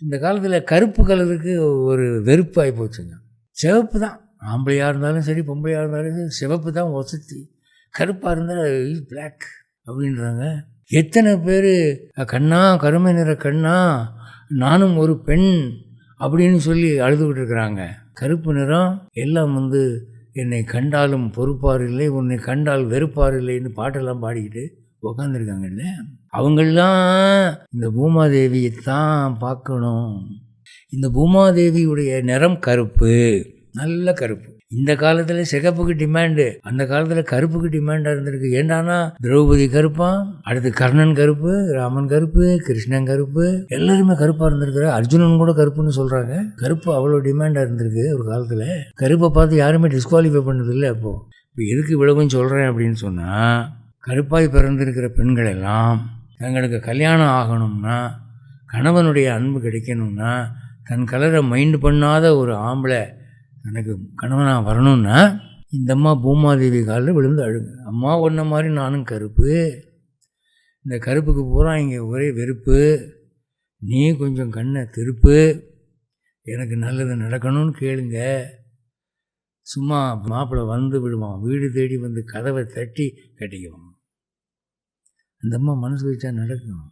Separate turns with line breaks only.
இந்த காலத்தில் கருப்பு கலருக்கு ஒரு வெறுப்பு ஆகி போச்சுங்க. சிவப்பு தான், ஆம்பளையாக இருந்தாலும் சரி பொம்பளையாக இருந்தாலும் சரி, சிவப்பு தான் வசதி. கருப்பாக இருந்தால் இஸ் பிளாக் அப்படின்றாங்க. எத்தனை பேர் கண்ணா கருமை நிற கண்ணா நானும் ஒரு பெண் அப்படின்னு சொல்லி அழுதுகிட்டு இருக்கிறாங்க. கருப்பு நிறம் எல்லாம் என்னை கண்டாலும் பொறுப்பார் இல்லை, உன்னை கண்டால் வெறுப்பார் இல்லைன்னு பாட்டெல்லாம் பாடிக்கிட்டு உக்காந்துருக்காங்கல்ல. அவங்கெல்லாம் இந்த பூமாதேவியைத்தான் பார்க்கணும். இந்த பூமாதேவியுடைய நிறம் கருப்பு, நல்ல கருப்பு. இந்த காலத்தில் சிகப்புக்கு டிமாண்டு, அந்த காலத்தில் கருப்புக்கு டிமாண்டாக இருந்திருக்கு. ஏண்டானா திரௌபதி கருப்பான், அடுத்து கர்ணன் கருப்பு, ராமன் கருப்பு, கிருஷ்ணன் கருப்பு, எல்லாருமே கருப்பாக இருந்திருக்கிற. அர்ஜுனன் கூட கருப்புன்னு சொல்கிறாங்க. கருப்பு அவ்வளோ டிமாண்டாக இருந்திருக்கு ஒரு காலத்தில். கருப்பை பார்த்து யாருமே டிஸ்குவாலிஃபை பண்ணதில்லை. அப்போது இப்போ எதுக்கு இவ்வளவும் சொல்கிறேன் அப்படின்னு சொன்னால், கருப்பாய் பிறந்திருக்கிற பெண்கள் எல்லாம் தங்களுக்கு கல்யாணம் ஆகணும்னா, கணவனுடைய அன்பு கிடைக்கணும்னா, தன் கலரை மைண்டு பண்ணாத ஒரு ஆம்பளை எனக்கு கணவனாக வரணும்னா இந்த அம்மா பூமாதேவி காலில் விழுந்து அழுங்க. அம்மா ஒன்றை மாதிரி நானும் கருப்பு, இந்த கருப்புக்கு பூரா இங்கே ஒரே வெறுப்பு, நீ கொஞ்சம் கண்ணை திருப்பு, எனக்கு நல்லது நடக்கணும்னு கேளுங்க. சும்மா மாப்பிள்ளை வந்து விடுவான், வீடு தேடி வந்து கதவை தட்டி கட்டிக்குவான். அந்த அம்மா மனசு வச்சா நடக்கும்.